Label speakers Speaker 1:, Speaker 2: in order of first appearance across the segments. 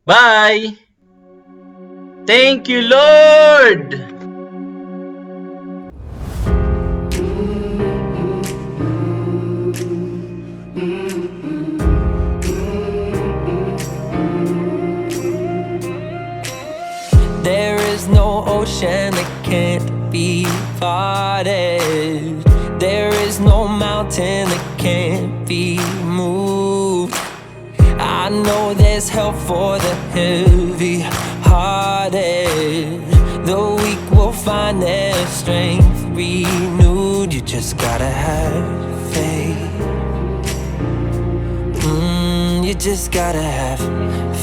Speaker 1: Bye! Thank you, Lord!
Speaker 2: There is no ocean that can't be parted. There is no mountain that can't be moved. I know there's help for the heavy-hearted. The weak will find their strength renewed. You just gotta have faith. You just gotta have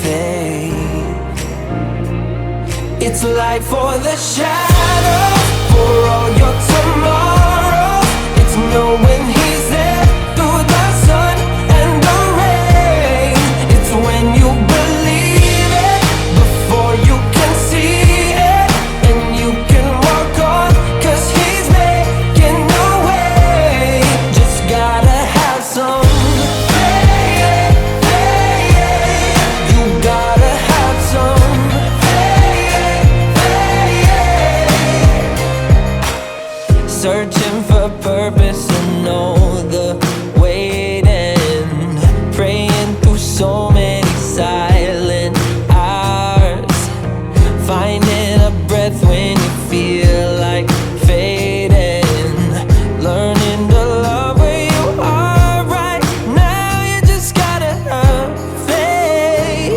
Speaker 2: faith. It's light for the shadow, for all your tomorrows. It's knowing He's there through the sun and the rain. It's when you believe it before you can see it, and you can walk on, 'cause He's making a way. Just gotta have some faith. You gotta have some. Searching for purpose and know the waiting. Praying through so many silent hours. Finding a breath when you feel like fading. Learning to love where you are right now. You just gotta have faith.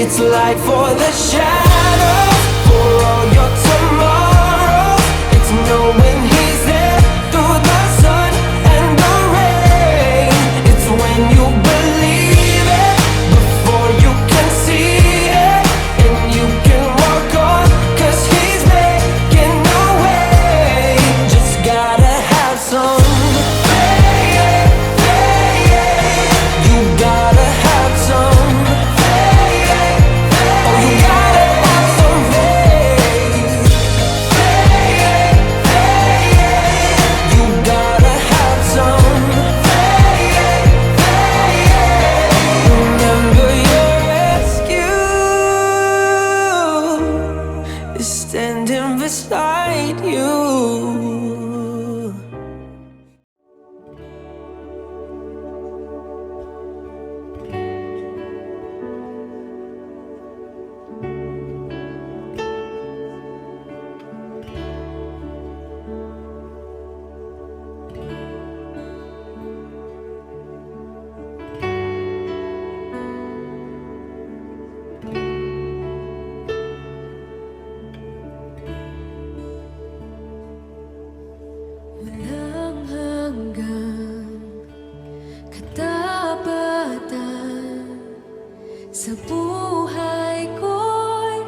Speaker 2: It's light for the shadow, for all your tomorrow. Knowing He's there through the sun and the rain. It's when you believe it before you can see it, and you can walk on, 'cause He's making a way. Just gotta have some faith. You gotta have some faith. Oh, you gotta have some faith. You gotta have some faith. Remember your rescue is standing beside you.
Speaker 3: Walang hanggang katapatan sa buhay ko'y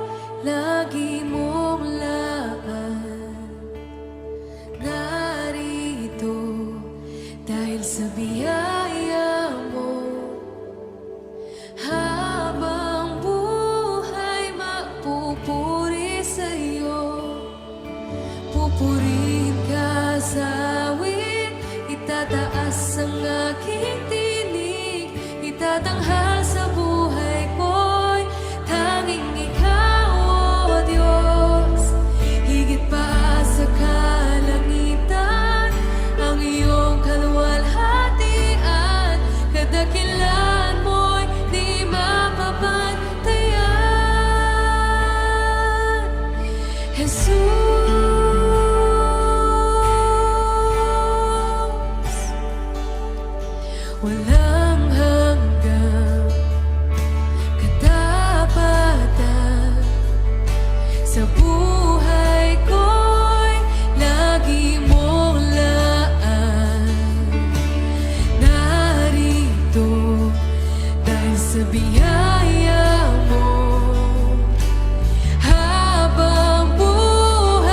Speaker 3: lagi mong laan. Narito dahil sa biyaya mo, habang buhay magpupuri sa'yo. Pupurihin ka sa awit, itataas ang aking tinig, itatanghal sa buhay ko'y tanging Ikaw, O Diyos. Higit pa sa kalangitan, ang iyong kaluwalhatian, kadakilaan mo'y di mapapantayan. Jesus, walang hanggang katapatan sa buhay ko'y lagi mong laan. Narito dahil sa biyaya mo, habang buhay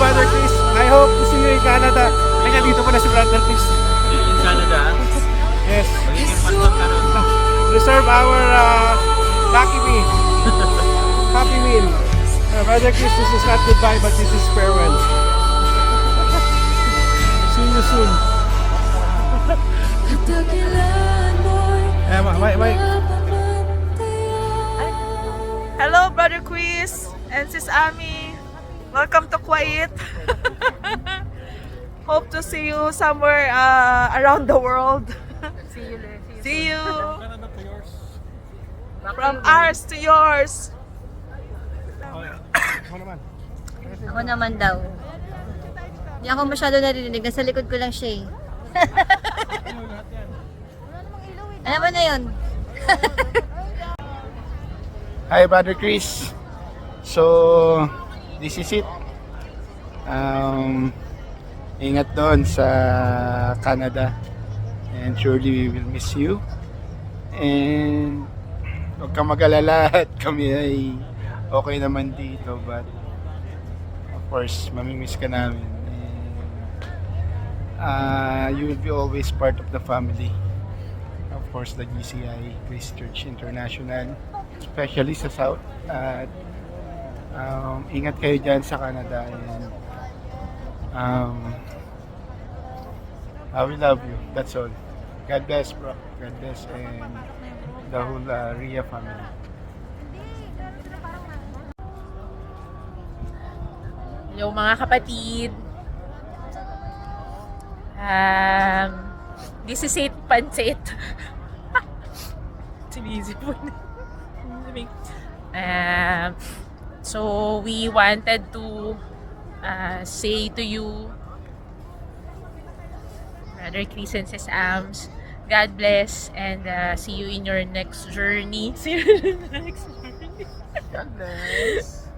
Speaker 4: Brother Chris. I hope to see you in Canada. Ay, nandito pala si Brother Chris.
Speaker 1: In Canada.
Speaker 4: Yes.
Speaker 1: Magiging pastor ka ron.
Speaker 4: Reserve our lucky me. Happy meal. Brother Chris, this is not goodbye, but this is farewell. See you soon.
Speaker 3: Dakilan mo'y
Speaker 4: Mike.
Speaker 5: Hello, Brother Quiz and Sis Ami. Welcome to Kuwait. Hope to see you somewhere around the world. See you. From ours to yours.
Speaker 6: Ako naman daw. Hindi ako masyado narinig. Nasa likod ko lang siya eh. Alam mo na yun.
Speaker 4: Hi, Brother Chris. So, this is it. Ingat doon sa Canada. And surely we will miss you. And huwag kang mag-alala at kami ay okay naman dito. But, of course, mamimiss ka namin. And, you will be always part of the family. Of course, the GCI, Grace Church International. Especially sa South. At ingat kayo dyan sa Canada. And I will love you. That's all. God bless, bro. God bless, and the whole Ria family.
Speaker 7: Hello mga kapatid. This is it, Pancit. Sinisip mo na. So we wanted to say to you, Brother Chris and Sis Ams, God bless and see you in your next journey. See you in the next journey.
Speaker 4: God bless.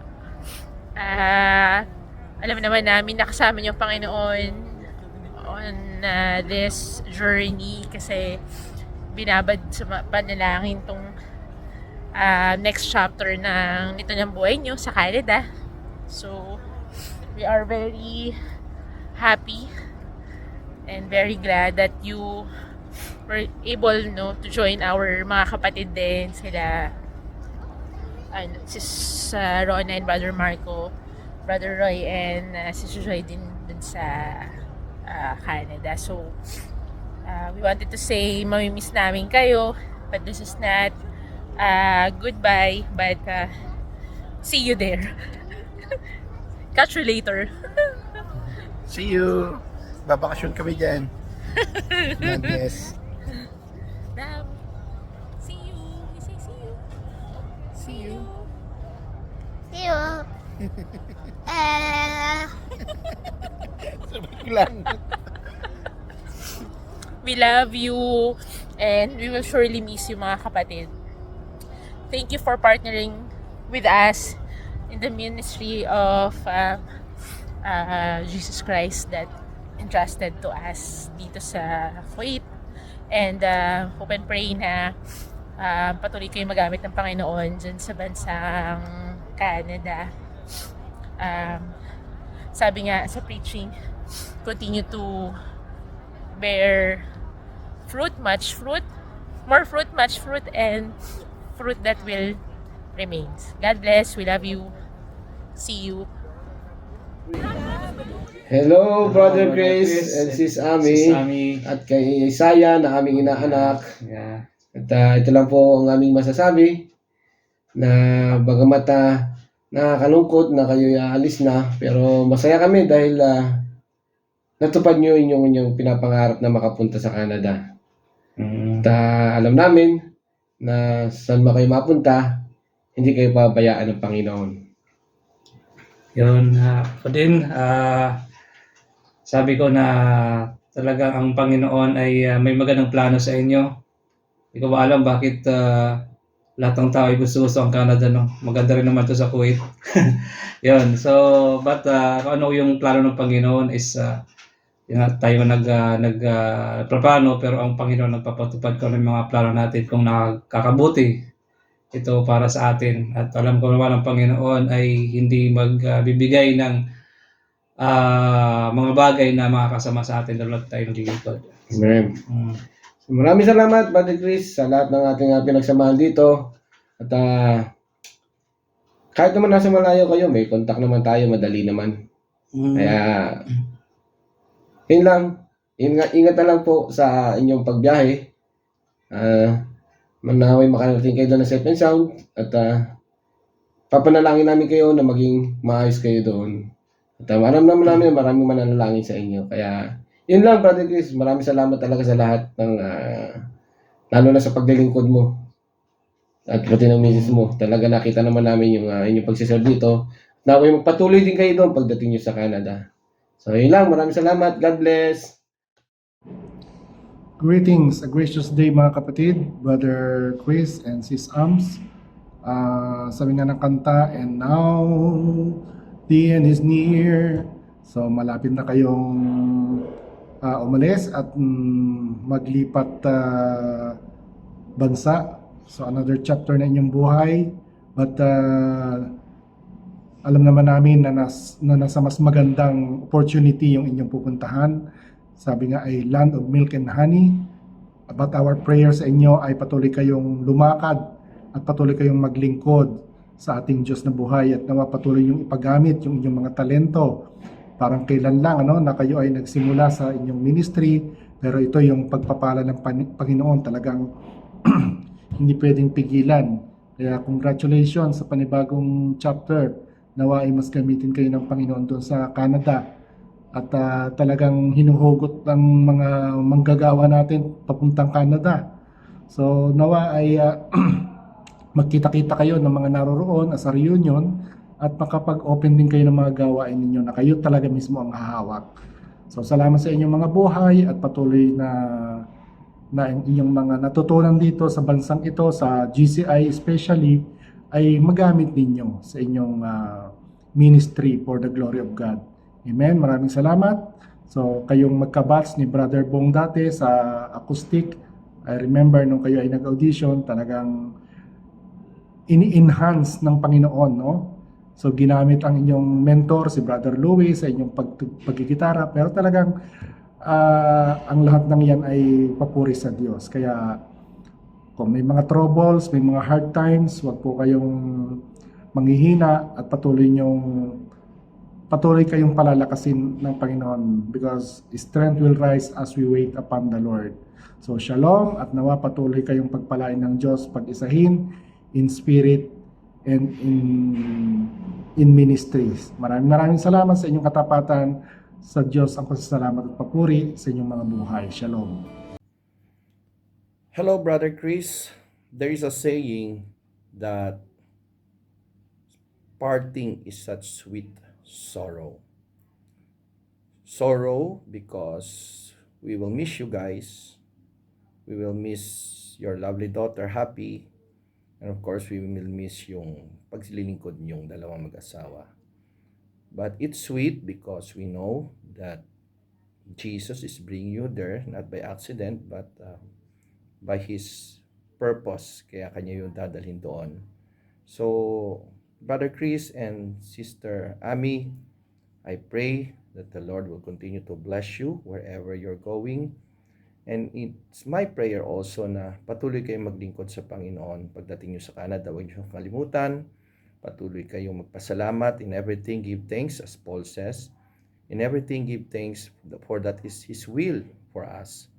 Speaker 7: Alam naman namin nakasama niyo ang Panginoon on this journey kasi binabad sa panalangin tong next chapter ng nito ng buhay niyo sa Canada. So, we are very happy and very glad that you were able to join our mga kapatid din sila Sis Rona and Brother Marco, Brother Roy and Sis Joy din dun sa Canada. So, we wanted to say mamimiss namin kayo, but this is not goodbye, but see you there. Catch you later.
Speaker 4: See you. Babakasyon kami dyan. God bless.
Speaker 7: See you. We say see you.
Speaker 4: See you.
Speaker 6: See you.
Speaker 4: Sabay ko lang.
Speaker 7: We love you and we will surely miss you mga kapatid. Thank you for partnering with us in the ministry of Jesus Christ that entrusted to us dito sa Kuwait. And hope and pray na patuloy kayo magamit ng Panginoon dyan sa bansang Canada. Sabi nga sa preaching, continue to bear fruit, much fruit, more fruit, much fruit, and fruit that will remain. God bless. We love you. See you.
Speaker 8: Hello, Brother Chris and Sis Ami, at kay Isaiah na aming inaanak. At ito lang po ang aming masasabi na bagamat nakakalungkot na kayo aalis na, pero masaya kami dahil natupad nyo inyong pinapangarap na makapunta sa Canada. At alam namin na saan ba kayo mapunta, hindi kayo pabayaan ng Panginoon.
Speaker 9: Yun, ako din, sabi ko na talagang ang Panginoon ay may magandang plano sa inyo. Hindi ko ba alam bakit lahat ng tao ay gusto ang Canada, no? Maganda rin naman to sa Kuwait. Yun, so, but kung ano yung plano ng Panginoon is, tayo nagplano, pero ang Panginoon nagpapatupad ko ng mga plano natin kung nakakabuti ito para sa atin. At alam ko naman ang Panginoon ay hindi magbibigay ng mga bagay na makakasama sa atin lalo tayo naglilingkod.
Speaker 8: Amen. So, maraming salamat, Brother Chris, sa lahat ng ating pinagsamahan dito. At kahit naman nasa malayo kayo, may contact naman tayo, madali naman. Kaya, yun lang. Ingat na lang po sa inyong pagbiyahe. Manaway makarating kayo doon ng safe and sound. At papanalangin namin kayo na maging maayos kayo doon. At alam naman namin maraming mananalangin sa inyo. Kaya, yun lang, Brother Chris. Maraming salamat talaga sa lahat ng, lalo na sa paglilingkod mo. At pati ng misis mo. Talaga nakita naman namin yung inyong pagsiserve dito. Naway magpatuloy din kayo doon pagdating nyo sa Canada. So, yun lang. Maraming salamat. God bless.
Speaker 4: Greetings, a gracious day mga kapatid, Brother Chris and Sis Ams. Sabi nga ng kanta, and now the end is near. So malapit na kayong umalis at maglipat bansa. So another chapter na inyong buhay. But alam naman namin na nasa mas magandang opportunity yung inyong pupuntahan. Sabi nga ay land of milk and honey. But our prayer sa inyo ay patuloy kayong lumakad at patuloy kayong maglingkod sa ating Diyos na buhay at nawa patuloy yung ipagamit yung inyong mga talento. Parang kailan lang na kayo ay nagsimula sa inyong ministry, pero ito yung pagpapala ng Panginoon talagang hindi pwedeng pigilan. Kaya congratulations sa panibagong chapter. Nawa ay mas gamitin kayo ng Panginoon doon sa Canada. At talagang hinuhugot ng mga manggagawa natin papuntang Canada. So nawa ay magkita-kita kayo ng mga naroroon sa reunion at makapag-open din kayo ng mga gawain ninyo na kayo talaga mismo ang hahawak. So salamat sa inyong mga buhay at patuloy na inyong mga natutunan dito sa bansang ito, sa GCI especially, ay magamit ninyo sa inyong ministry for the glory of God. Amen. Maraming salamat. So, kayong magka-batch ni Brother Bong dati sa acoustic. I remember nung kayo ay nag-audition, talagang ini-enhance ng Panginoon, no? So, ginamit ang inyong mentor, si Brother Louis, sa inyong pagkikitara. Pero talagang ang lahat ng yan ay papuri sa Diyos. Kaya, kung may mga troubles, may mga hard times, huwag po kayong manghihina at patuloy kayong palalakasin ng Panginoon because strength will rise as we wait upon the Lord. So shalom at nawa patuloy kayong pagpalain ng Diyos, pag-isahin in spirit and in ministries. Maraming salamat sa inyong katapatan. Sa Diyos ang pasasalamat at papuri sa inyong mga buhay. Shalom.
Speaker 10: Hello, Brother Chris. There is a saying that parting is such sweet sorrow. Sorrow because we will miss you guys. We will miss your lovely daughter, Happy. And of course, we will miss yung paglilingkod niyong dalawang mag-asawa. But it's sweet because we know that Jesus is bringing you there, not by accident, but by His purpose. Kaya kanya yung dadalhin doon. So, Brother Chris and Sister Ami, I pray that the Lord will continue to bless you wherever you're going. And it's my prayer also na patuloy kayong maglingkod sa Panginoon pagdating nyo sa Canada. Huwag nyo kalimutan. Patuloy kayong magpasalamat. In everything, give thanks, as Paul says. In everything, give thanks, for that is His will for us.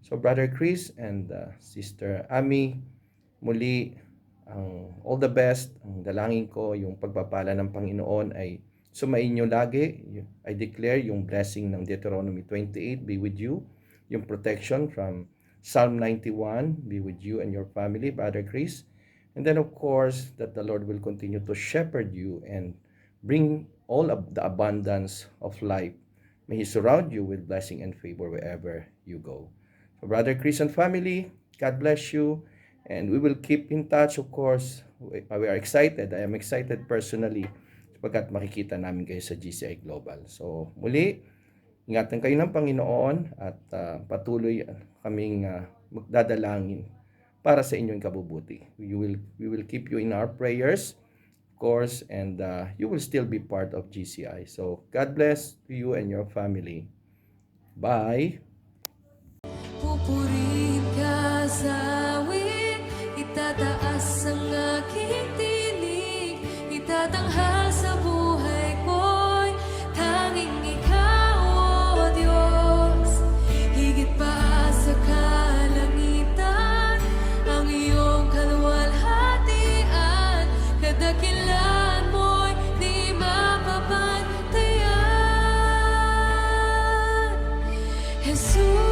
Speaker 10: So, Brother Chris and Sister Ami, muli, all the best. Ang dalangin ko, yung pagpapala ng Panginoon ay sumain nyo lagi. I declare yung blessing ng Deuteronomy 28 be with you. Yung protection from Psalm 91 be with you and your family, Brother Chris. And then of course, that the Lord will continue to shepherd you and bring all of the abundance of life. May He surround you with blessing and favor wherever you go. So, Brother Chris and family, God bless you. And we will keep in touch, of course. We are excited. I am excited personally sapagkat makikita namin kayo sa GCI Global. So, muli, ingatan kayo ng Panginoon at patuloy kaming magdadalangin para sa inyong kabubuti. We will keep you in our prayers course, and you will still be part of GCI. So God bless to you and your family. Bye.
Speaker 3: Pupurihin ka sa awit, itataas ang aking tinig, itatanghal sa buhay ko'y tanging ikaw, O Diyos. Higit pa sa kalangitan, ang iyong kaluwalhatian, kadakilaan mo'y di mapapantayan. Jesus.